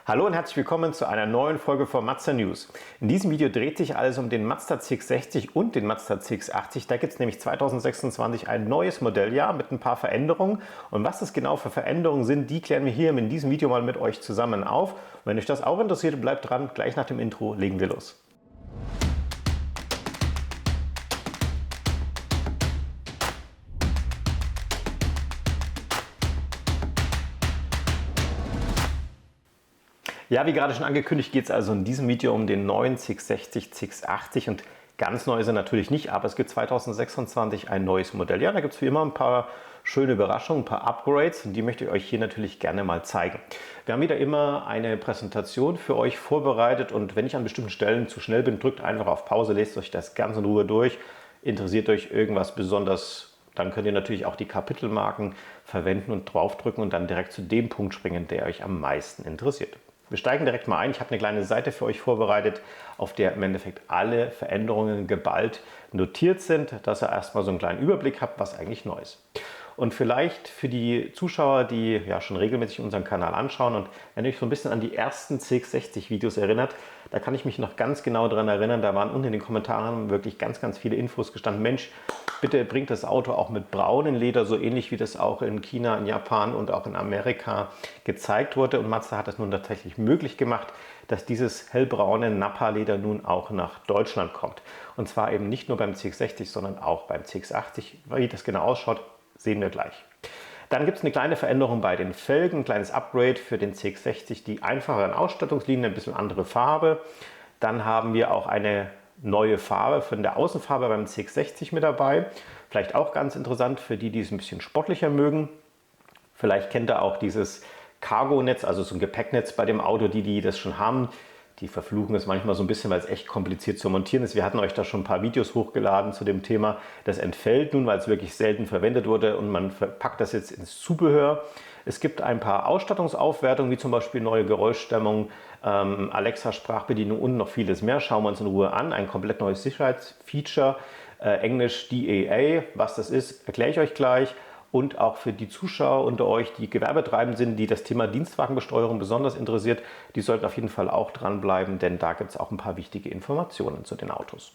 Hallo und herzlich willkommen zu einer neuen Folge von Mazda News. In diesem Video dreht sich alles um den Mazda CX-60 und den Mazda CX-80. Da gibt es nämlich 2026 ein neues Modelljahr mit ein paar Veränderungen. Und was das genau für Veränderungen sind, die klären wir hier in diesem Video mal mit euch zusammen auf. Und wenn euch das auch interessiert, bleibt dran. Gleich nach dem Intro legen wir los. Ja, wie gerade schon angekündigt, geht es also in diesem Video um den neuen CX-60, CX-80 und ganz neu ist er natürlich nicht, aber es gibt 2026 ein neues Modell. Ja, da gibt es wie immer ein paar schöne Überraschungen, ein paar Upgrades und die möchte ich euch hier natürlich gerne mal zeigen. Wir haben wieder immer eine Präsentation für euch vorbereitet und wenn ich an bestimmten Stellen zu schnell bin, drückt einfach auf Pause, lest euch das ganz in Ruhe durch. Interessiert euch irgendwas besonders, dann könnt ihr natürlich auch die Kapitelmarken verwenden und draufdrücken und dann direkt zu dem Punkt springen, der euch am meisten interessiert. Wir steigen direkt mal ein. Ich habe eine kleine Seite für euch vorbereitet, auf der im Endeffekt alle Veränderungen geballt notiert sind, dass ihr erstmal so einen kleinen Überblick habt, was eigentlich neu ist. Und vielleicht für die Zuschauer, die ja schon regelmäßig unseren Kanal anschauen und wenn ihr euch so ein bisschen an die ersten CX-60 Videos erinnert, da kann ich mich noch ganz genau daran erinnern, da waren unten in den Kommentaren wirklich ganz viele Infos gestanden. Mensch, bitte bringt das Auto auch mit braunem Leder, so ähnlich wie das auch in China, in Japan und auch in Amerika gezeigt wurde. Und Mazda hat es nun tatsächlich möglich gemacht, dass dieses hellbraune Nappa-Leder nun auch nach Deutschland kommt. Und zwar eben nicht nur beim CX-60, sondern auch beim CX-80. Wie das genau ausschaut, sehen wir gleich. Dann gibt es eine kleine Veränderung bei den Felgen, ein kleines Upgrade für den CX-60, die einfacheren Ausstattungslinien, ein bisschen andere Farbe. Dann haben wir auch eine neue Farbe von der Außenfarbe beim CX-60 mit dabei. Vielleicht auch ganz interessant für die, die es ein bisschen sportlicher mögen. Vielleicht kennt ihr auch dieses Cargo-Netz, also so ein Gepäcknetz bei dem Auto, die das schon haben. Die verfluchen es manchmal so ein bisschen, weil es echt kompliziert zu montieren ist. Wir hatten euch da schon ein paar Videos hochgeladen zu dem Thema. Das entfällt nun, weil es wirklich selten verwendet wurde und man verpackt das jetzt ins Zubehör. Es gibt ein paar Ausstattungsaufwertungen, wie zum Beispiel neue Geräuschdämmung, Alexa Sprachbedienung und noch vieles mehr. Schauen wir uns in Ruhe an. Ein komplett neues Sicherheitsfeature, Englisch DAA. Was das ist, erkläre ich euch gleich. Und auch für die Zuschauer unter euch, die gewerbetreibend sind, die das Thema Dienstwagenbesteuerung besonders interessiert, die sollten auf jeden Fall auch dranbleiben, denn da gibt es auch ein paar wichtige Informationen zu den Autos.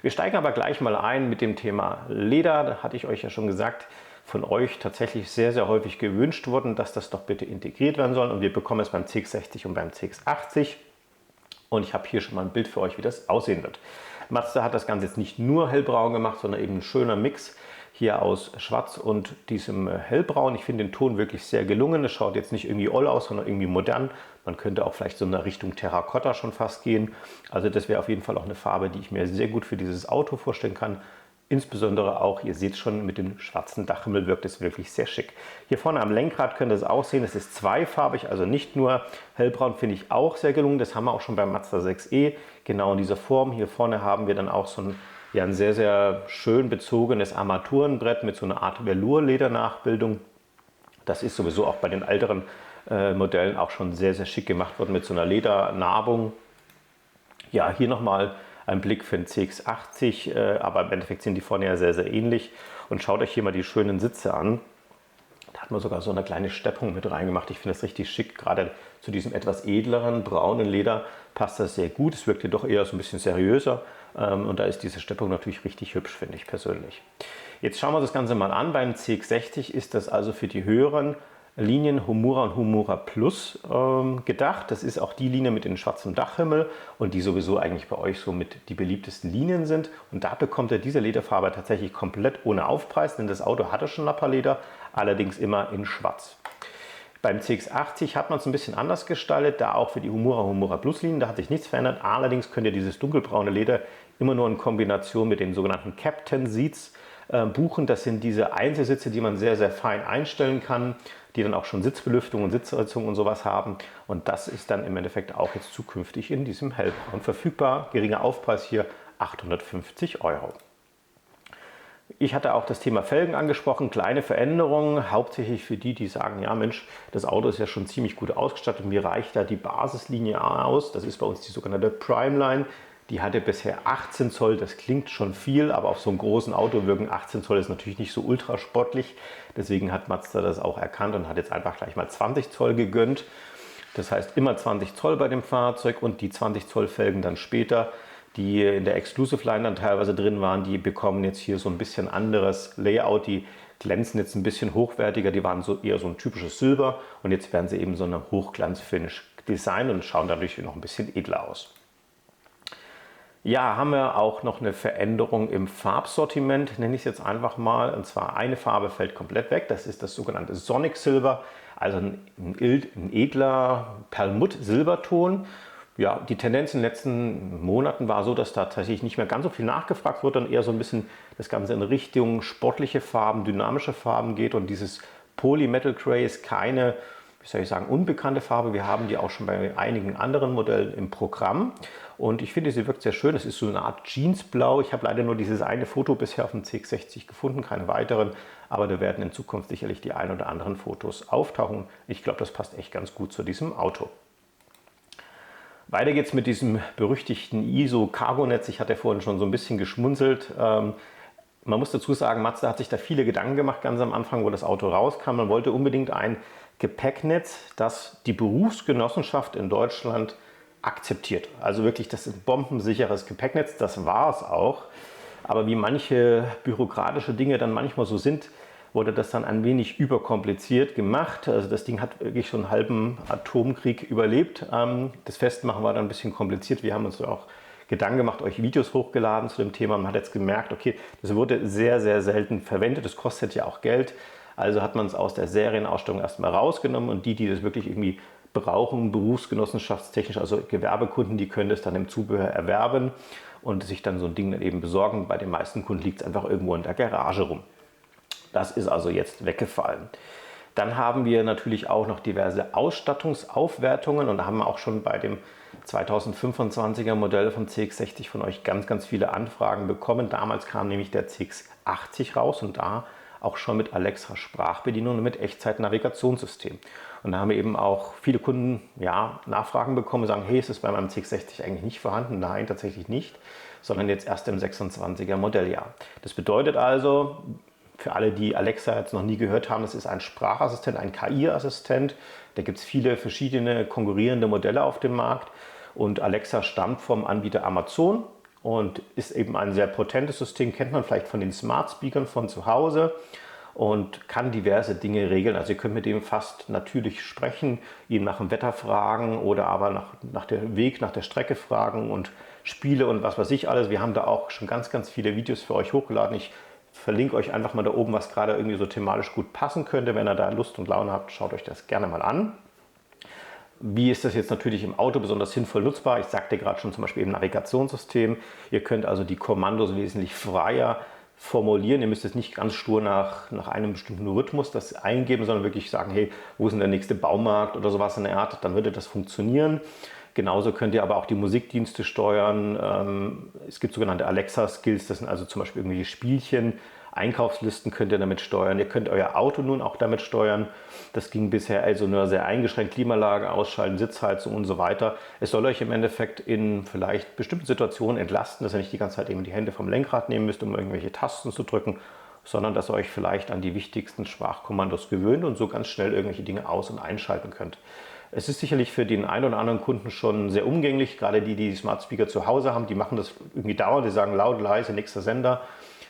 Wir steigen aber gleich mal ein mit dem Thema Leder. Da hatte ich euch ja schon gesagt, von euch tatsächlich sehr häufig gewünscht worden, dass das doch bitte integriert werden soll. Und wir bekommen es beim CX-60 und beim CX-80. Und ich habe hier schon mal ein Bild für euch, wie das aussehen wird. Mazda hat das Ganze jetzt nicht nur hellbraun gemacht, sondern eben ein schöner Mix hier aus Schwarz und diesem Hellbraun. Ich finde den Ton wirklich sehr gelungen. Es schaut jetzt nicht irgendwie oll aus, sondern irgendwie modern. Man könnte auch vielleicht so in der Richtung Terrakotta schon fast gehen. Also das wäre auf jeden Fall auch eine Farbe, die ich mir sehr gut für dieses Auto vorstellen kann. Insbesondere auch, ihr seht schon, mit dem schwarzen Dachhimmel wirkt es wirklich sehr schick. Hier vorne am Lenkrad könnt ihr es auch sehen, es ist zweifarbig, also nicht nur hellbraun, finde ich auch sehr gelungen. Das haben wir auch schon beim Mazda 6e, genau in dieser Form. Hier vorne haben wir dann auch so ein sehr schön bezogenes Armaturenbrett mit so einer Art Velour-Ledernachbildung. Das ist sowieso auch bei den älteren Modellen auch schon sehr schick gemacht worden mit so einer Ledernarbung. Ja, hier nochmal ein Blick für den CX-80, aber im Endeffekt sind die vorne ja sehr ähnlich. Und schaut euch hier mal die schönen Sitze an. Da hat man sogar so eine kleine Steppung mit reingemacht. Ich finde das richtig schick. Gerade zu diesem etwas edleren braunen Leder passt das sehr gut. Es wirkt hier doch eher so ein bisschen seriöser. Und da ist diese Steppung natürlich richtig hübsch, finde ich persönlich. Jetzt schauen wir uns das Ganze mal an. Beim CX-60 ist das also für die höheren Linien Humura und Humura Plus gedacht. Das ist auch die Linie mit dem schwarzen Dachhimmel und die sowieso eigentlich bei euch so mit die beliebtesten Linien sind. Und da bekommt ihr diese Lederfarbe tatsächlich komplett ohne Aufpreis, denn das Auto hatte schon Nappa-Leder, allerdings immer in schwarz. Beim CX-80 hat man es ein bisschen anders gestaltet, da auch für die Humura Plus Linien, da hat sich nichts verändert. Allerdings könnt ihr dieses dunkelbraune Leder immer nur in Kombination mit den sogenannten Captain Seats buchen. Das sind diese Einzelsitze, die man sehr fein einstellen kann, die dann auch schon Sitzbelüftung und Sitzheizung und sowas haben. Und das ist dann im Endeffekt auch jetzt zukünftig in diesem Hellbraun verfügbar. Geringer Aufpreis hier 850 €. Ich hatte auch das Thema Felgen angesprochen, kleine Veränderungen, hauptsächlich für die, die sagen, ja Mensch, das Auto ist ja schon ziemlich gut ausgestattet, mir reicht da die Basislinie aus, das ist bei uns die sogenannte Primeline, die hatte bisher 18 Zoll, das klingt schon viel, aber auf so einem großen Auto wirken 18 Zoll ist natürlich nicht so ultra sportlich, deswegen hat Mazda das auch erkannt und hat jetzt einfach gleich mal 20 Zoll gegönnt. Das heißt immer 20 Zoll bei dem Fahrzeug und die 20 Zoll Felgen dann später, die in der Exclusive Line dann teilweise drin waren, die bekommen jetzt hier so ein bisschen anderes Layout. Die glänzen jetzt ein bisschen hochwertiger, die waren so eher so ein typisches Silber und jetzt werden sie eben so eine Hochglanz-Finish designt und schauen dadurch noch ein bisschen edler aus. Ja, haben wir auch noch eine Veränderung im Farbsortiment, nenne ich es jetzt einfach mal. Und zwar eine Farbe fällt komplett weg, das ist das sogenannte Sonic Silver, also ein edler Perlmutt-Silberton. Ja, die Tendenz in den letzten Monaten war so, dass da tatsächlich nicht mehr ganz so viel nachgefragt wird und eher so ein bisschen das Ganze in Richtung sportliche Farben, dynamische Farben geht. Und dieses Polymetal Gray ist keine, wie soll ich sagen, unbekannte Farbe. Wir haben die auch schon bei einigen anderen Modellen im Programm. Und ich finde, sie wirkt sehr schön. Es ist so eine Art Jeansblau. Ich habe leider nur dieses eine Foto bisher auf dem CX-60 gefunden, keine weiteren. Aber da werden in Zukunft sicherlich die ein oder anderen Fotos auftauchen. Ich glaube, das passt echt ganz gut zu diesem Auto. Weiter geht es mit diesem berüchtigten ISO Cargo-Netz. Ich hatte vorhin schon so ein bisschen geschmunzelt. Man muss dazu sagen, Mazda hat sich da viele Gedanken gemacht, ganz am Anfang, wo das Auto rauskam. Man wollte unbedingt ein Gepäcknetz, das die Berufsgenossenschaft in Deutschland akzeptiert. Also wirklich, das ist ein bombensicheres Gepäcknetz, das war es auch. Aber wie manche bürokratische Dinge dann manchmal so sind, wurde das dann ein wenig überkompliziert gemacht. Also das Ding hat wirklich schon einen halben Atomkrieg überlebt. Das Festmachen war dann ein bisschen kompliziert. Wir haben uns auch Gedanken gemacht, euch Videos hochgeladen zu dem Thema. Man hat jetzt gemerkt, okay, das wurde sehr, sehr selten verwendet. Das kostet ja auch Geld. Also hat man es aus der Serienausstattung erstmal rausgenommen und die das wirklich irgendwie brauchen, berufsgenossenschaftstechnisch, also Gewerbekunden, die können das dann im Zubehör erwerben und sich dann so ein Ding dann eben besorgen. Bei den meisten Kunden liegt es einfach irgendwo in der Garage rum. Das ist also jetzt weggefallen. Dann haben wir natürlich auch noch diverse Ausstattungsaufwertungen und da haben wir auch schon bei dem 2025er Modell vom CX-60 von euch ganz, ganz viele Anfragen bekommen. Damals kam nämlich der CX-80 raus und da auch schon mit Alexa Sprachbedienung und mit Echtzeit-Navigationssystem. Und da haben wir eben auch viele Kunden Nachfragen bekommen und sagen, hey, ist es bei meinem CX-60 eigentlich nicht vorhanden? Nein, tatsächlich nicht, sondern jetzt erst im 26er Modelljahr. Das bedeutet also, für alle, die Alexa jetzt noch nie gehört haben, das ist ein Sprachassistent, ein KI-Assistent. Da gibt es viele verschiedene konkurrierende Modelle auf dem Markt. Und Alexa stammt vom Anbieter Amazon und ist eben ein sehr potentes System, kennt man vielleicht von den Smart Speakern von zu Hause und kann diverse Dinge regeln. Also ihr könnt mit dem fast natürlich sprechen, ihn nach dem Wetter fragen oder aber nach dem Weg, nach der Strecke fragen und Spiele und was weiß ich alles. Wir haben da auch schon ganz, ganz viele Videos für euch hochgeladen. Ich verlinke euch einfach mal da oben, was gerade irgendwie so thematisch gut passen könnte. Wenn ihr da Lust und Laune habt, schaut euch das gerne mal an. Wie ist das jetzt natürlich im Auto besonders sinnvoll nutzbar? Ich sagte gerade schon zum Beispiel im Navigationssystem. Ihr könnt also die Kommandos wesentlich freier formulieren. Ihr müsst jetzt nicht ganz stur nach einem bestimmten Rhythmus das eingeben, sondern wirklich sagen, hey, wo ist denn der nächste Baumarkt oder sowas in der Art, dann würde das funktionieren. Genauso könnt ihr aber auch die Musikdienste steuern. Es gibt sogenannte Alexa-Skills, das sind also zum Beispiel irgendwelche Spielchen. Einkaufslisten könnt ihr damit steuern. Ihr könnt euer Auto nun auch damit steuern. Das ging bisher also nur sehr eingeschränkt. Klimaanlage ausschalten, Sitzheizung und so weiter. Es soll euch im Endeffekt in vielleicht bestimmten Situationen entlasten, dass ihr nicht die ganze Zeit eben die Hände vom Lenkrad nehmen müsst, um irgendwelche Tasten zu drücken, sondern dass ihr euch vielleicht an die wichtigsten Sprachkommandos gewöhnt und so ganz schnell irgendwelche Dinge aus- und einschalten könnt. Es ist sicherlich für den einen oder anderen Kunden schon sehr umgänglich, gerade die Smart Speaker zu Hause haben, die machen das irgendwie dauernd, die sagen laut, leise, nächster Sender.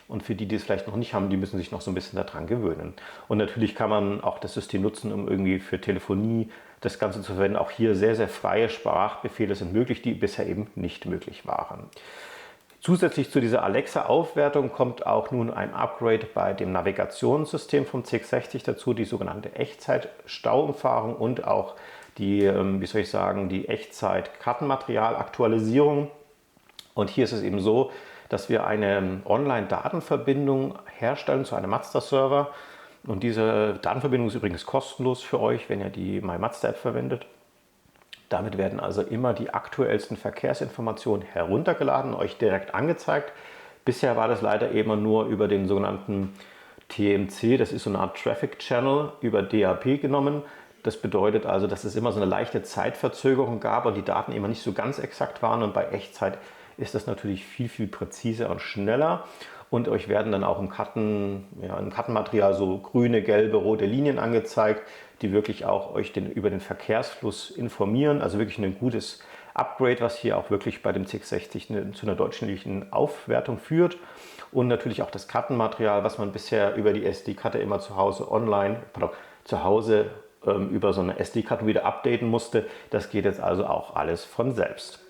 Und für die es vielleicht noch nicht haben, die müssen sich noch so ein bisschen daran gewöhnen. Und natürlich kann man auch das System nutzen, um irgendwie für Telefonie das Ganze zu verwenden. Auch hier sehr, sehr freie Sprachbefehle sind möglich, die bisher eben nicht möglich waren. Zusätzlich zu dieser Alexa-Aufwertung kommt auch nun ein Upgrade bei dem Navigationssystem vom CX-60 dazu, die sogenannte Echtzeit-Stauumfahrung und auch die, die Echtzeit-Kartenmaterial-Aktualisierung. Und hier ist es eben so, dass wir eine Online-Datenverbindung herstellen zu einem Mazda-Server. Und diese Datenverbindung ist übrigens kostenlos für euch, wenn ihr die MyMazda-App verwendet. Damit werden also immer die aktuellsten Verkehrsinformationen heruntergeladen, euch direkt angezeigt. Bisher war das leider eben nur über den sogenannten TMC, das ist so eine Art Traffic Channel, über DAP genommen. Das bedeutet also, dass es immer so eine leichte Zeitverzögerung gab und die Daten immer nicht so ganz exakt waren. Und bei Echtzeit ist das natürlich viel, viel präziser und schneller. und euch werden dann auch im Kartenmaterial so grüne, gelbe, rote Linien angezeigt, die wirklich auch euch über den Verkehrsfluss informieren. Also wirklich ein gutes Upgrade, was hier auch wirklich bei dem CX-60 zu einer deutlichen Aufwertung führt. Und natürlich auch das Kartenmaterial, was man bisher über die SD-Karte immer zu Hause über so eine SD-Karte wieder updaten musste. Das geht jetzt also auch alles von selbst.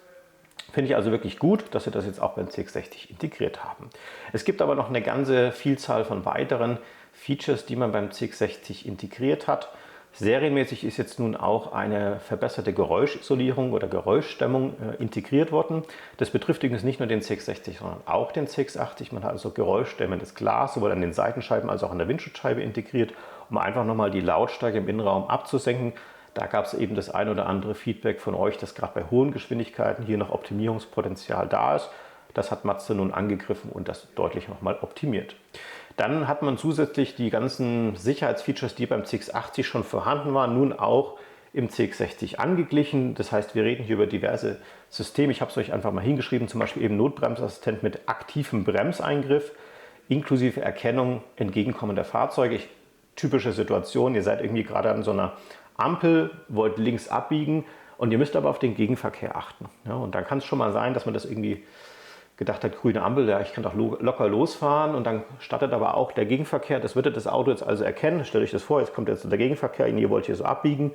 Finde ich also wirklich gut, dass wir das jetzt auch beim CX-60 integriert haben. Es gibt aber noch eine ganze Vielzahl von weiteren Features, die man beim CX-60 integriert hat. Serienmäßig ist jetzt nun auch eine verbesserte Geräuschisolierung oder Geräuschdämmung integriert worden. Das betrifft übrigens nicht nur den CX-60, sondern auch den CX-80. Man hat also geräuschdämmendes Glas sowohl an den Seitenscheiben als auch an der Windschutzscheibe integriert, um einfach nochmal die Lautstärke im Innenraum abzusenken. Da gab es eben das ein oder andere Feedback von euch, dass gerade bei hohen Geschwindigkeiten hier noch Optimierungspotenzial da ist. Das hat Mazda nun angegriffen und das deutlich nochmal optimiert. Dann hat man zusätzlich die ganzen Sicherheitsfeatures, die beim CX-80 schon vorhanden waren, nun auch im CX-60 angeglichen. Das heißt, wir reden hier über diverse Systeme. Ich habe es euch einfach mal hingeschrieben, zum Beispiel eben Notbremsassistent mit aktivem Bremseingriff, inklusive Erkennung entgegenkommender Fahrzeuge. Typische Situation, ihr seid irgendwie gerade an so einer Ampel, wollt links abbiegen und ihr müsst aber auf den Gegenverkehr achten. Ja, und dann kann es schon mal sein, dass man das irgendwie gedacht hat, grüne Ampel, ja, ich kann doch locker losfahren und dann startet aber auch der Gegenverkehr. Das würde das Auto jetzt also erkennen. Stellt euch das vor, jetzt kommt jetzt der Gegenverkehr und ihr wollt hier so abbiegen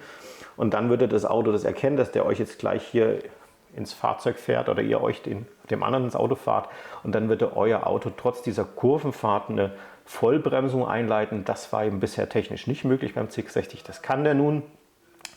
und dann würde das Auto das erkennen, dass der euch jetzt gleich hier ins Fahrzeug fährt oder ihr euch dem anderen ins Auto fahrt und dann würde euer Auto trotz dieser Kurvenfahrt eine Vollbremsung einleiten. Das war eben bisher technisch nicht möglich beim CX-60. Das kann der nun.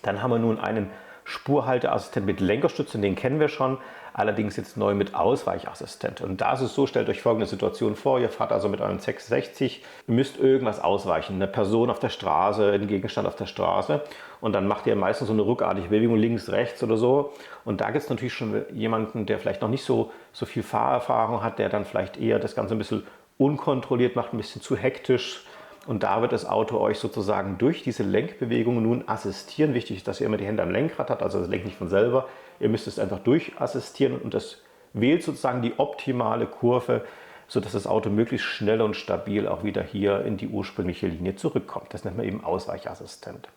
Dann haben wir nun einen Spurhalteassistent mit Lenkerstütze, den kennen wir schon, allerdings jetzt neu mit Ausweichassistent. Und da ist es so, stellt euch folgende Situation vor, ihr fahrt also mit eurem CX-60, ihr müsst irgendwas ausweichen, eine Person auf der Straße, ein Gegenstand auf der Straße und dann macht ihr meistens so eine ruckartige Bewegung links, rechts oder so und da gibt es natürlich schon jemanden, der vielleicht noch nicht so viel Fahrerfahrung hat, der dann vielleicht eher das Ganze ein bisschen unkontrolliert macht, ein bisschen zu hektisch. Und da wird das Auto euch sozusagen durch diese Lenkbewegungen nun assistieren. Wichtig ist, dass ihr immer die Hände am Lenkrad habt, also das lenkt nicht von selber. Ihr müsst es einfach durchassistieren und das wählt sozusagen die optimale Kurve, sodass das Auto möglichst schnell und stabil auch wieder hier in die ursprüngliche Linie zurückkommt. Das nennt man eben Ausweichassistent.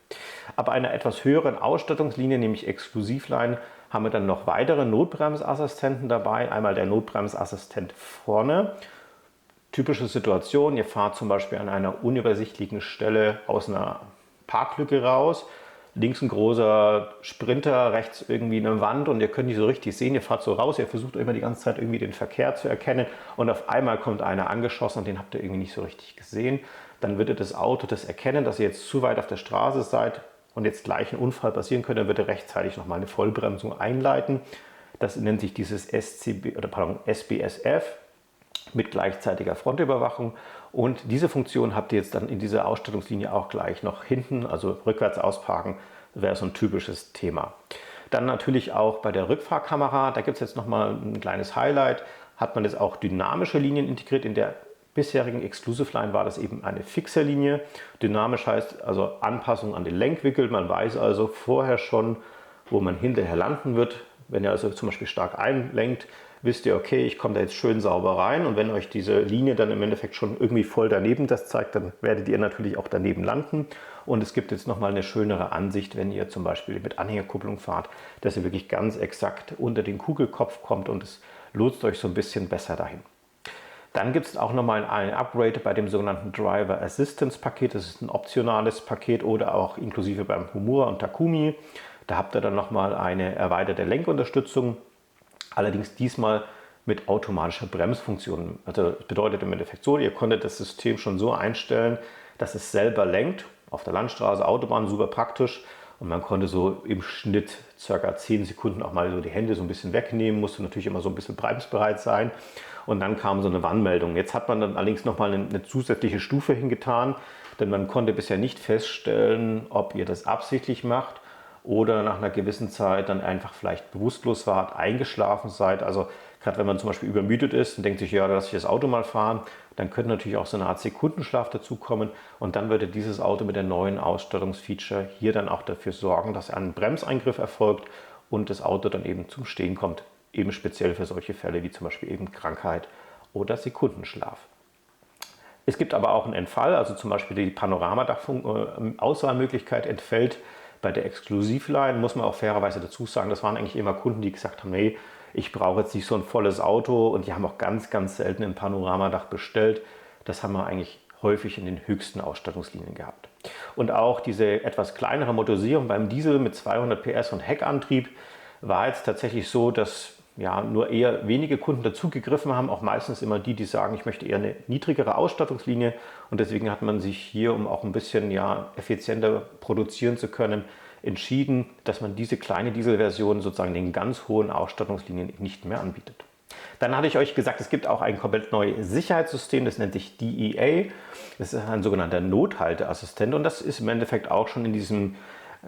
Ab einer etwas höheren Ausstattungslinie, nämlich Exklusivline, haben wir dann noch weitere Notbremsassistenten dabei. Einmal der Notbremsassistent vorne. Typische Situation, ihr fahrt zum Beispiel an einer unübersichtlichen Stelle aus einer Parklücke raus, links ein großer Sprinter, rechts irgendwie eine Wand und ihr könnt nicht so richtig sehen, ihr fahrt so raus, ihr versucht immer die ganze Zeit irgendwie den Verkehr zu erkennen und auf einmal kommt einer angeschossen und den habt ihr irgendwie nicht so richtig gesehen. Dann würde das Auto das erkennen, dass ihr jetzt zu weit auf der Straße seid und jetzt gleich ein Unfall passieren könnte, dann wird er rechtzeitig nochmal eine Vollbremsung einleiten. Das nennt sich dieses SBSF. Mit gleichzeitiger Frontüberwachung und diese Funktion habt ihr jetzt dann in dieser Ausstattungslinie auch gleich noch hinten, also rückwärts ausparken, wäre so ein typisches Thema. Dann natürlich auch bei der Rückfahrkamera, da gibt es jetzt nochmal ein kleines Highlight, hat man jetzt auch dynamische Linien integriert. In der bisherigen Exclusive Line war das eben eine fixe Linie. Dynamisch heißt also Anpassung an den Lenkwinkel, man weiß also vorher schon, wo man hinterher landen wird. Wenn ihr also zum Beispiel stark einlenkt, wisst ihr, okay, ich komme da jetzt schön sauber rein und wenn euch diese Linie dann im Endeffekt schon irgendwie voll daneben das zeigt, dann werdet ihr natürlich auch daneben landen und es gibt jetzt nochmal eine schönere Ansicht, wenn ihr zum Beispiel mit Anhängerkupplung fahrt, dass ihr wirklich ganz exakt unter den Kugelkopf kommt und es lotst euch so ein bisschen besser dahin. Dann gibt es auch nochmal ein Upgrade bei dem sogenannten Driver Assistance Paket, das ist ein optionales Paket oder auch inklusive beim Humura und Takumi. Da habt ihr dann nochmal eine erweiterte Lenkunterstützung. Allerdings diesmal mit automatischer Bremsfunktion. Also das bedeutet im Endeffekt so, ihr konntet das System schon so einstellen, dass es selber lenkt. Auf der Landstraße, Autobahn, super praktisch. Und man konnte so im Schnitt ca. 10 Sekunden auch mal so die Hände so ein bisschen wegnehmen, musste natürlich immer so ein bisschen bremsbereit sein. Und dann kam so eine Warnmeldung. Jetzt hat man dann allerdings nochmal eine zusätzliche Stufe hingetan, denn man konnte bisher nicht feststellen, ob ihr das absichtlich macht oder nach einer gewissen Zeit dann einfach vielleicht bewusstlos wart, eingeschlafen seid. Also gerade wenn man zum Beispiel übermüdet ist und denkt sich, ja, lass ich das Auto mal fahren, dann könnte natürlich auch so eine Art Sekundenschlaf dazukommen und dann würde dieses Auto mit der neuen Ausstattungsfeature hier dann auch dafür sorgen, dass ein Bremseingriff erfolgt und das Auto dann eben zum Stehen kommt, eben speziell für solche Fälle wie zum Beispiel eben Krankheit oder Sekundenschlaf. Es gibt aber auch einen Entfall, also zum Beispiel die Panoramadach-Auswahlmöglichkeit entfällt bei der Exklusivline, muss man auch fairerweise dazu sagen. Das waren eigentlich immer Kunden, die gesagt haben, nee, ich brauche jetzt nicht so ein volles Auto, und die haben auch ganz, ganz selten ein Panoramadach bestellt. Das haben wir eigentlich häufig in den höchsten Ausstattungslinien gehabt. Und auch diese etwas kleinere Motorisierung beim Diesel mit 200 PS und Heckantrieb war jetzt tatsächlich so, dass ja, nur eher wenige Kunden dazugegriffen haben, auch meistens immer die, die sagen, ich möchte eher eine niedrigere Ausstattungslinie, und deswegen hat man sich hier, um auch ein bisschen ja, effizienter produzieren zu können, entschieden, dass man diese kleine Dieselversion sozusagen den ganz hohen Ausstattungslinien nicht mehr anbietet. Dann hatte ich euch gesagt, es gibt auch ein komplett neues Sicherheitssystem, das nennt sich DEA. Das ist ein sogenannter Nothalteassistent, und das ist im Endeffekt auch schon in diesem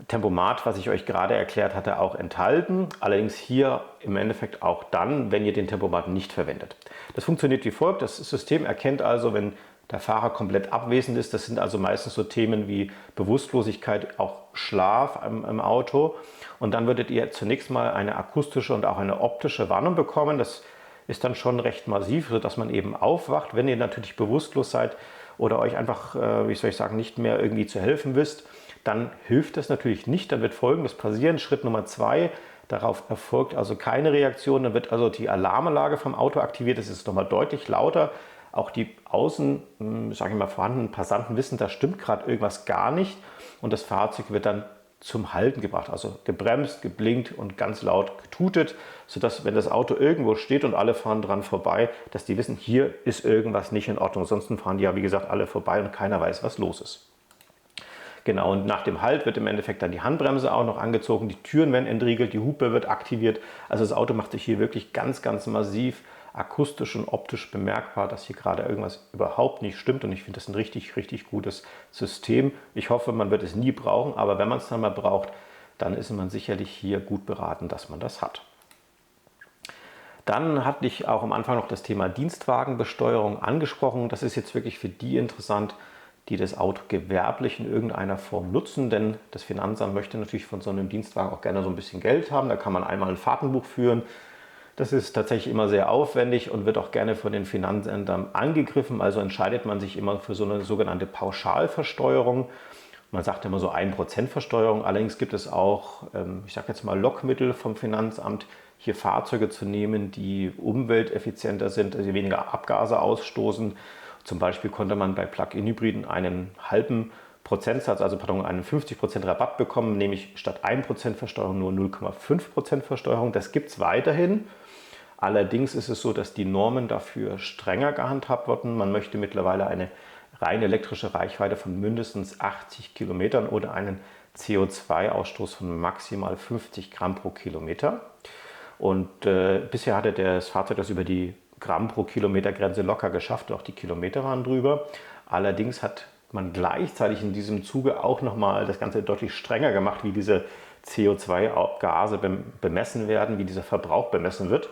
Tempomat, was ich euch gerade erklärt hatte, auch enthalten. Allerdings hier im Endeffekt auch dann, wenn ihr den Tempomat nicht verwendet. Das funktioniert wie folgt. Das System erkennt also, wenn der Fahrer komplett abwesend ist. Das sind also meistens so Themen wie Bewusstlosigkeit, auch Schlaf im Auto. Und dann würdet ihr zunächst mal eine akustische und auch eine optische Warnung bekommen. Das ist dann schon recht massiv, sodass man eben aufwacht, wenn ihr natürlich bewusstlos seid oder euch einfach, wie soll ich sagen, nicht mehr irgendwie zu helfen wisst. Dann hilft das natürlich nicht. Dann wird Folgendes passieren. Schritt Nummer 2, darauf erfolgt also keine Reaktion. Dann wird also die Alarmanlage vom Auto aktiviert. Es ist nochmal deutlich lauter. Auch die außen, sage ich mal, vorhandenen Passanten wissen, da stimmt gerade irgendwas gar nicht. Und das Fahrzeug wird dann zum Halten gebracht. Also gebremst, geblinkt und ganz laut getutet, sodass, wenn das Auto irgendwo steht und alle fahren dran vorbei, dass die wissen, hier ist irgendwas nicht in Ordnung. Ansonsten fahren die ja, wie gesagt, alle vorbei und keiner weiß, was los ist. Genau, und nach dem Halt wird im Endeffekt dann die Handbremse auch noch angezogen, die Türen werden entriegelt, die Hupe wird aktiviert. Also das Auto macht sich hier wirklich ganz, ganz massiv akustisch und optisch bemerkbar, dass hier gerade irgendwas überhaupt nicht stimmt. Und ich finde das ein richtig, richtig gutes System. Ich hoffe, man wird es nie brauchen, aber wenn man es dann mal braucht, dann ist man sicherlich hier gut beraten, dass man das hat. Dann hatte ich auch am Anfang noch das Thema Dienstwagenbesteuerung angesprochen. Das ist jetzt wirklich für die interessant, die das Auto gewerblich in irgendeiner Form nutzen, denn das Finanzamt möchte natürlich von so einem Dienstwagen auch gerne so ein bisschen Geld haben. Da kann man einmal ein Fahrtenbuch führen. Das ist tatsächlich immer sehr aufwendig und wird auch gerne von den Finanzämtern angegriffen. Also entscheidet man sich immer für so eine sogenannte Pauschalversteuerung. Man sagt immer so 1% Versteuerung. Allerdings gibt es auch, ich sage jetzt mal, Lockmittel vom Finanzamt, hier Fahrzeuge zu nehmen, die umwelteffizienter sind, also weniger Abgase ausstoßen. Zum Beispiel konnte man bei Plug-in-Hybriden einen halben Prozentsatz, also einen 50% Rabatt bekommen, nämlich statt 1% Versteuerung nur 0,5% Versteuerung. Das gibt es weiterhin. Allerdings ist es so, dass die Normen dafür strenger gehandhabt wurden. Man möchte mittlerweile eine rein elektrische Reichweite von mindestens 80 Kilometern oder einen CO2-Ausstoß von maximal 50 Gramm pro Kilometer. Und bisher hatte das Fahrzeug das über die Gramm pro Kilometer Grenze locker geschafft, auch die Kilometer waren drüber. Allerdings hat man gleichzeitig in diesem Zuge auch nochmal das Ganze deutlich strenger gemacht, wie diese CO2-Gase bemessen werden, wie dieser Verbrauch bemessen wird.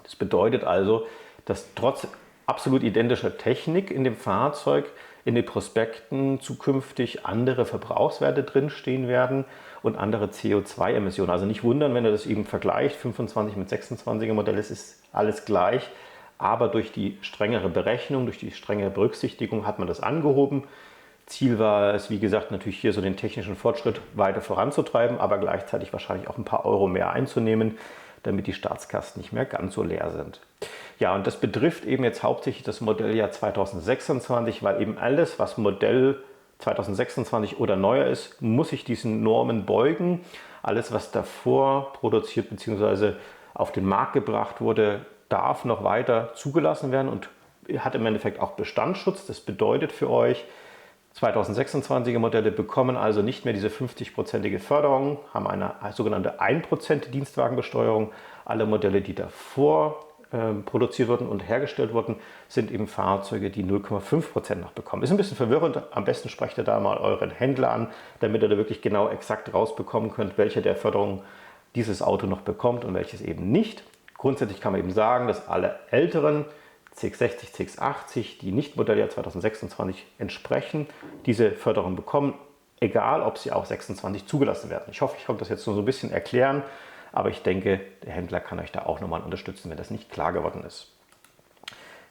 Das bedeutet also, dass trotz absolut identischer Technik in dem Fahrzeug in den Prospekten zukünftig andere Verbrauchswerte drinstehen werden und andere CO2-Emissionen. Also nicht wundern, wenn ihr das eben vergleicht, 25 mit 26er Modell, es ist alles gleich. Aber durch die strengere Berechnung, durch die strengere Berücksichtigung hat man das angehoben. Ziel war es, wie gesagt, natürlich hier so den technischen Fortschritt weiter voranzutreiben, aber gleichzeitig wahrscheinlich auch ein paar Euro mehr einzunehmen, damit die Staatskassen nicht mehr ganz so leer sind. Ja, und das betrifft eben jetzt hauptsächlich das Modelljahr 2026, weil eben alles, was Modell 2026 oder neuer ist, muss sich diesen Normen beugen. Alles, was davor produziert bzw. auf den Markt gebracht wurde, darf noch weiter zugelassen werden und hat im Endeffekt auch Bestandsschutz. Das bedeutet für euch, 2026er Modelle bekommen also nicht mehr diese 50%ige Förderung, haben eine sogenannte 1% Dienstwagenbesteuerung. Alle Modelle, die davor produziert wurden und hergestellt wurden, sind eben Fahrzeuge, die 0,5% noch bekommen. Ist ein bisschen verwirrend. Am besten sprecht ihr da mal euren Händler an, damit ihr da wirklich genau exakt rausbekommen könnt, welche der Förderung dieses Auto noch bekommt und welches eben nicht. Grundsätzlich kann man eben sagen, dass alle älteren CX-60, CX-80, die nicht Modelljahr 2026 entsprechen, diese Förderung bekommen, egal ob sie auch 26 zugelassen werden. Ich hoffe, ich konnte das jetzt nur so ein bisschen erklären, aber ich denke, der Händler kann euch da auch nochmal unterstützen, wenn das nicht klar geworden ist.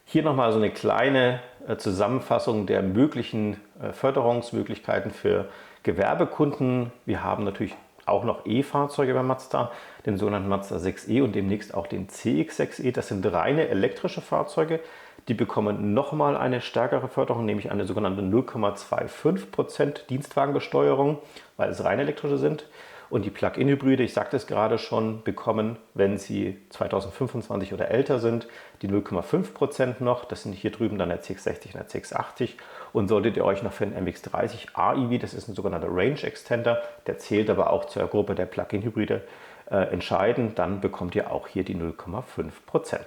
Hier nochmal so eine kleine Zusammenfassung der möglichen Förderungsmöglichkeiten für Gewerbekunden. Wir haben natürlich auch noch E-Fahrzeuge bei Mazda, den sogenannten Mazda 6e und demnächst auch den CX-6e. Das sind reine elektrische Fahrzeuge. Die bekommen nochmal eine stärkere Förderung, nämlich eine sogenannte 0,25% Dienstwagenbesteuerung, weil es rein elektrische sind. Und die Plug-in-Hybride, ich sagte es gerade schon, bekommen, wenn sie 2025 oder älter sind, die 0,5% noch. Das sind hier drüben dann der CX-60 und der CX-80. Und solltet ihr euch noch für den MX-30 AEV, das ist ein sogenannter Range Extender, der zählt aber auch zur Gruppe der Plug-in-Hybride, entscheiden, dann bekommt ihr auch hier die 0,5%.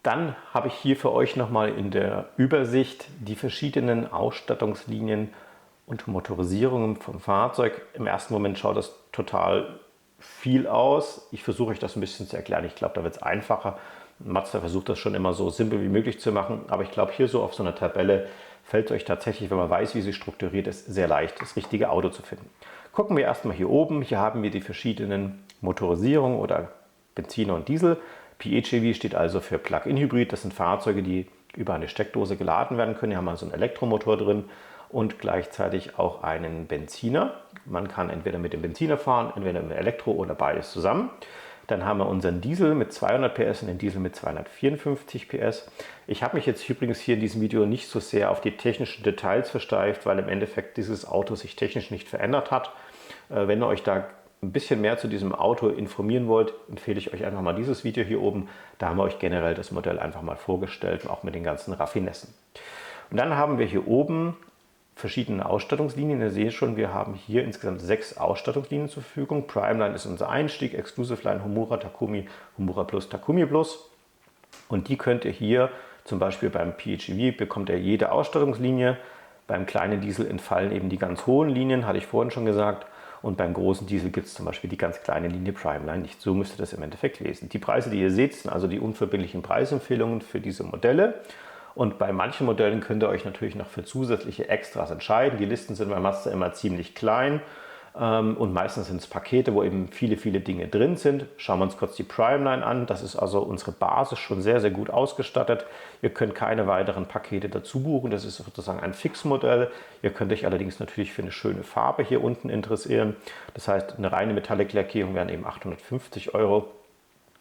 Dann habe ich hier für euch nochmal in der Übersicht die verschiedenen Ausstattungslinien und Motorisierungen vom Fahrzeug. Im ersten Moment schaut das total viel aus. Ich versuche euch das ein bisschen zu erklären. Ich glaube, da wird es einfacher. Mazda versucht das schon immer so simpel wie möglich zu machen, aber ich glaube, hier so auf so einer Tabelle fällt es euch tatsächlich, wenn man weiß, wie sie strukturiert ist, sehr leicht, das richtige Auto zu finden. Gucken wir erstmal hier oben. Hier haben wir die verschiedenen Motorisierungen oder Benziner und Diesel. PHEV steht also für Plug-in-Hybrid. Das sind Fahrzeuge, die über eine Steckdose geladen werden können. Hier haben wir also einen Elektromotor drin und gleichzeitig auch einen Benziner. Man kann entweder mit dem Benziner fahren, entweder mit Elektro oder beides zusammen. Dann haben wir unseren Diesel mit 200 PS und den Diesel mit 254 PS. Ich habe mich jetzt übrigens hier in diesem Video nicht so sehr auf die technischen Details versteift, weil im Endeffekt dieses Auto sich technisch nicht verändert hat. Wenn ihr euch da ein bisschen mehr zu diesem Auto informieren wollt, empfehle ich euch einfach mal dieses Video hier oben. Da haben wir euch generell das Modell einfach mal vorgestellt, auch mit den ganzen Raffinessen. Und dann haben wir hier oben verschiedene Ausstattungslinien. Ihr seht schon, wir haben hier insgesamt 6 Ausstattungslinien zur Verfügung. Primeline ist unser Einstieg, Exclusive Line, Homura, Takumi, Homura Plus, Takumi Plus. Und die könnt ihr hier, zum Beispiel beim PHEV, bekommt ihr jede Ausstattungslinie. Beim kleinen Diesel entfallen eben die ganz hohen Linien, hatte ich vorhin schon gesagt. Und beim großen Diesel gibt es zum Beispiel die ganz kleine Linie Primeline nicht. So müsst ihr das im Endeffekt lesen. Die Preise, die ihr seht, sind also die unverbindlichen Preisempfehlungen für diese Modelle. Und bei manchen Modellen könnt ihr euch natürlich noch für zusätzliche Extras entscheiden. Die Listen sind bei Mazda immer ziemlich klein und meistens sind es Pakete, wo eben viele, viele Dinge drin sind. Schauen wir uns kurz die Primeline an. Das ist also unsere Basis schon sehr, sehr gut ausgestattet. Ihr könnt keine weiteren Pakete dazu buchen. Das ist sozusagen ein Fixmodell. Ihr könnt euch allerdings natürlich für eine schöne Farbe hier unten interessieren. Das heißt, eine reine Metallic-Lackierung wären eben 850 €.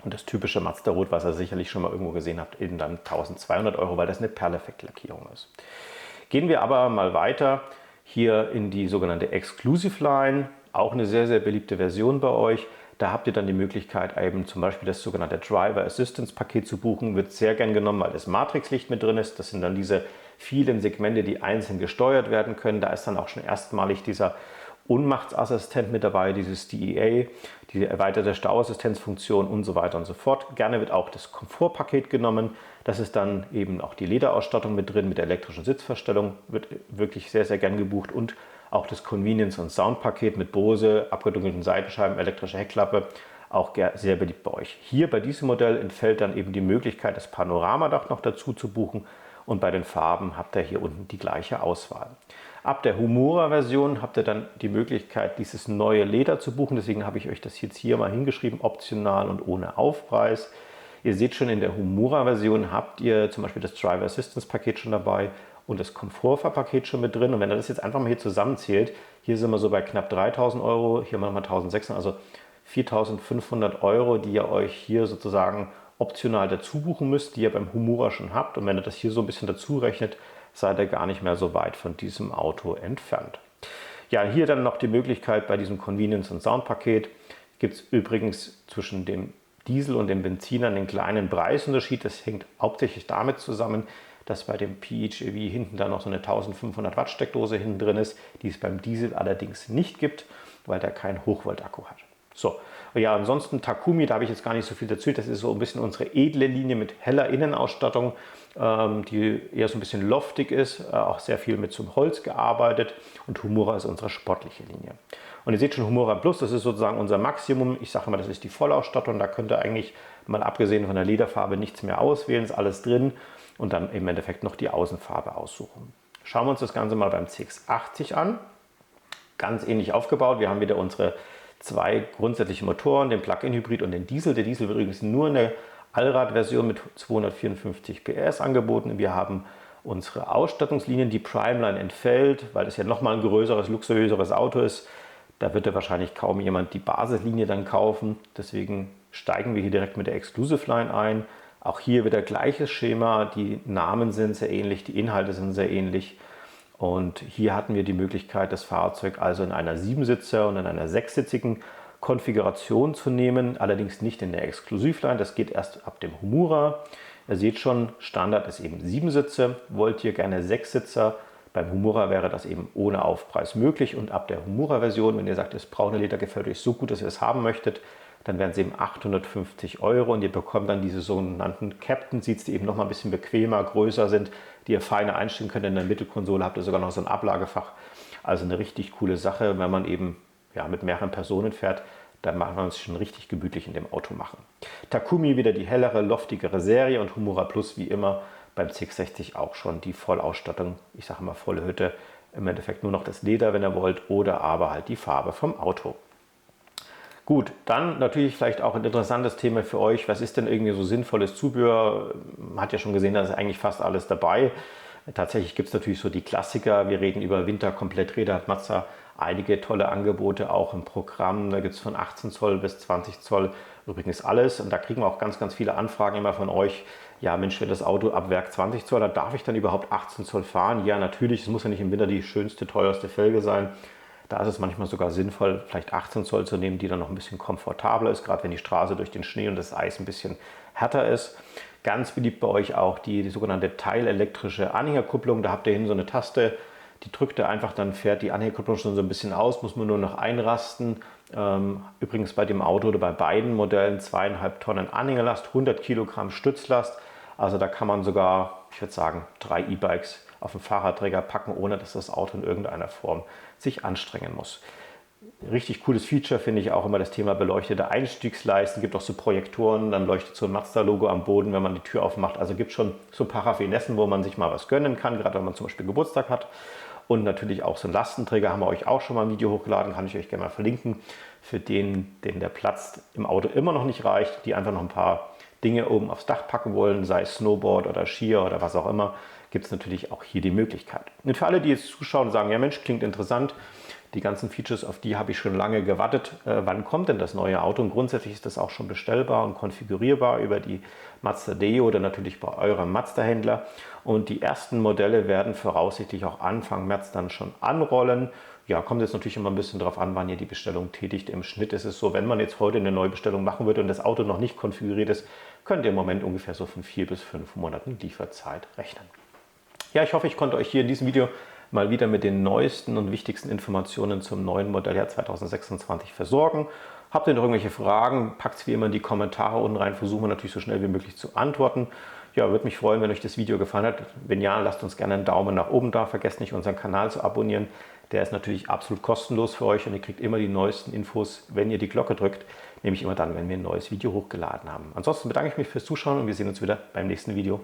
Und das typische Mazda Rot, was ihr sicherlich schon mal irgendwo gesehen habt, eben dann 1200 €, weil das eine Perleffekt-Lackierung ist. Gehen wir aber mal weiter hier in die sogenannte Exclusive Line, auch eine sehr, sehr beliebte Version bei euch. Da habt ihr dann die Möglichkeit, eben zum Beispiel das sogenannte Driver Assistance Paket zu buchen. Wird sehr gern genommen, weil das Matrixlicht mit drin ist. Das sind dann diese vielen Segmente, die einzeln gesteuert werden können. Da ist dann auch schon erstmalig dieser Ohnmachtsassistent mit dabei, dieses DEA, die erweiterte Stauassistenzfunktion und so weiter und so fort. Gerne wird auch das Komfortpaket genommen. Das ist dann eben auch die Lederausstattung mit drin, mit der elektrischen Sitzverstellung, wird wirklich sehr, sehr gern gebucht. Und auch das Convenience- und Soundpaket mit Bose, abgedunkelten Seitenscheiben, elektrische Heckklappe, auch sehr beliebt bei euch. Hier bei diesem Modell entfällt dann eben die Möglichkeit, das Panoramadach noch dazu zu buchen. Und bei den Farben habt ihr hier unten die gleiche Auswahl. Ab der Homura-Version habt ihr dann die Möglichkeit, dieses neue Leder zu buchen. Deswegen habe ich euch das jetzt hier mal hingeschrieben, optional und ohne Aufpreis. Ihr seht schon, in der Homura-Version habt ihr zum Beispiel das Driver Assistance Paket schon dabei und das Komfortfahrpaket schon mit drin. Und wenn ihr das jetzt einfach mal hier zusammenzählt, hier sind wir so bei knapp 3.000 €, hier machen wir 1.600, also 4.500 €, die ihr euch hier sozusagen optional dazu buchen müsst, die ihr beim Homura schon habt. Und wenn ihr das hier so ein bisschen dazu rechnet, seid ihr gar nicht mehr so weit von diesem Auto entfernt. Ja, hier dann noch die Möglichkeit bei diesem Convenience- und Soundpaket gibt es übrigens zwischen dem Diesel und dem Benziner einen kleinen Preisunterschied. Das hängt hauptsächlich damit zusammen, dass bei dem PHEV hinten dann noch so eine 1500 Watt Steckdose hinten drin ist, die es beim Diesel allerdings nicht gibt, weil der keinen Hochvolt-Akku hat. So, ja, ansonsten Takumi, da habe ich jetzt gar nicht so viel dazu. Das ist so ein bisschen unsere edle Linie mit heller Innenausstattung, die eher so ein bisschen loftig ist, auch sehr viel mit zum Holz gearbeitet. Und Homura ist unsere sportliche Linie. Und ihr seht schon, Homura Plus, das ist sozusagen unser Maximum. Ich sage mal, das ist die Vollausstattung. Da könnt ihr eigentlich mal abgesehen von der Lederfarbe nichts mehr auswählen, ist alles drin. Und dann im Endeffekt noch die Außenfarbe aussuchen. Schauen wir uns das Ganze mal beim CX-80 an. Ganz ähnlich aufgebaut. Wir haben wieder unsere 2 grundsätzliche Motoren, den Plug-in-Hybrid und den Diesel. Der Diesel wird übrigens nur eine Allradversion mit 254 PS angeboten. Wir haben unsere Ausstattungslinien, die Primeline entfällt, weil es ja nochmal ein größeres, luxuriöseres Auto ist. Da wird ja wahrscheinlich kaum jemand die Basislinie dann kaufen. Deswegen steigen wir hier direkt mit der Exclusive Line ein. Auch hier wieder gleiches Schema. Die Namen sind sehr ähnlich, die Inhalte sind sehr ähnlich. Und hier hatten wir die Möglichkeit, das Fahrzeug also in einer 7-Sitzer und in einer 6-sitzigen Konfiguration zu nehmen. Allerdings nicht in der Exclusive Line. Das geht erst ab dem Humura. Ihr seht schon, Standard ist eben 7 Sitze. Wollt ihr gerne 6 Sitzer? Beim Humura wäre das eben ohne Aufpreis möglich. Und ab der Humura-Version, wenn ihr sagt, das braune Leder gefällt euch so gut, dass ihr es haben möchtet, dann wären es eben 850 € und ihr bekommt dann diese sogenannten Captain Seats, die eben noch mal ein bisschen bequemer, größer sind, die ihr feiner einstellen könnt. In der Mittelkonsole habt ihr sogar noch so ein Ablagefach. Also eine richtig coole Sache, wenn man eben mit mehreren Personen fährt, dann machen wir uns schon richtig gemütlich in dem Auto machen. Takumi wieder die hellere, loftigere Serie und Humura Plus wie immer beim CX-60 auch schon die Vollausstattung, ich sage mal volle Hütte, im Endeffekt nur noch das Leder, wenn ihr wollt, oder aber halt die Farbe vom Auto. Gut, dann natürlich vielleicht auch ein interessantes Thema für euch. Was ist denn irgendwie so sinnvolles Zubehör? Man hat ja schon gesehen, da ist eigentlich fast alles dabei. Tatsächlich gibt es natürlich so die Klassiker. Wir reden über Winterkompletträder, hat Mazda einige tolle Angebote auch im Programm. Da gibt es von 18 Zoll bis 20 Zoll übrigens alles. Und da kriegen wir auch ganz, ganz viele Anfragen immer von euch. Ja, Mensch, wenn das Auto ab Werk 20 Zoll hat, darf ich dann überhaupt 18 Zoll fahren? Ja, natürlich. Es muss ja nicht im Winter die schönste, teuerste Felge sein. Da ist es manchmal sogar sinnvoll, vielleicht 18 Zoll zu nehmen, die dann noch ein bisschen komfortabler ist, gerade wenn die Straße durch den Schnee und das Eis ein bisschen härter ist. Ganz beliebt bei euch auch die sogenannte teilelektrische Anhängerkupplung. Da habt ihr hinten so eine Taste, die drückt ihr einfach, dann fährt die Anhängerkupplung schon so ein bisschen aus, muss man nur noch einrasten. Übrigens bei dem Auto oder bei beiden Modellen 2,5 Tonnen Anhängerlast, 100 Kilogramm Stützlast. Also da kann man sogar, ich würde sagen, 3 E-Bikes auf den Fahrradträger packen, ohne dass das Auto in irgendeiner Form sich anstrengen muss. Richtig cooles Feature finde ich auch immer das Thema beleuchtete Einstiegsleisten. Gibt auch so Projektoren, dann leuchtet so ein Mazda-Logo am Boden, wenn man die Tür aufmacht. Also gibt schon so ein paar Raffinessen, wo man sich mal was gönnen kann, gerade wenn man zum Beispiel Geburtstag hat. Und natürlich auch so ein Lastenträger, haben wir euch auch schon mal ein Video hochgeladen, kann ich euch gerne mal verlinken. Für den der Platz im Auto immer noch nicht reicht, die einfach noch ein paar Dinge oben aufs Dach packen wollen, sei es Snowboard oder Skier oder was auch immer, gibt es natürlich auch hier die Möglichkeit. Und für alle, die jetzt zuschauen und sagen, ja Mensch, klingt interessant, die ganzen Features, auf die habe ich schon lange gewartet. Wann kommt denn das neue Auto? Und grundsätzlich ist das auch schon bestellbar und konfigurierbar über die Mazda.de oder natürlich bei eurem Mazda-Händler. Und die ersten Modelle werden voraussichtlich auch Anfang März dann schon anrollen. Ja, kommt jetzt natürlich immer ein bisschen darauf an, wann ihr die Bestellung tätigt. Im Schnitt ist es so, wenn man jetzt heute eine neue Bestellung machen würde und das Auto noch nicht konfiguriert ist, könnt ihr im Moment ungefähr so von 4 bis 5 Monaten Lieferzeit rechnen. Ja, ich hoffe, ich konnte euch hier in diesem Video mal wieder mit den neuesten und wichtigsten Informationen zum neuen Modelljahr 2026 versorgen. Habt ihr noch irgendwelche Fragen, packt es wie immer in die Kommentare unten rein, versuchen wir natürlich so schnell wie möglich zu antworten. Ja, würde mich freuen, wenn euch das Video gefallen hat. Wenn ja, lasst uns gerne einen Daumen nach oben da. Vergesst nicht, unseren Kanal zu abonnieren. Der ist natürlich absolut kostenlos für euch und ihr kriegt immer die neuesten Infos, wenn ihr die Glocke drückt. Nämlich immer dann, wenn wir ein neues Video hochgeladen haben. Ansonsten bedanke ich mich fürs Zuschauen und wir sehen uns wieder beim nächsten Video.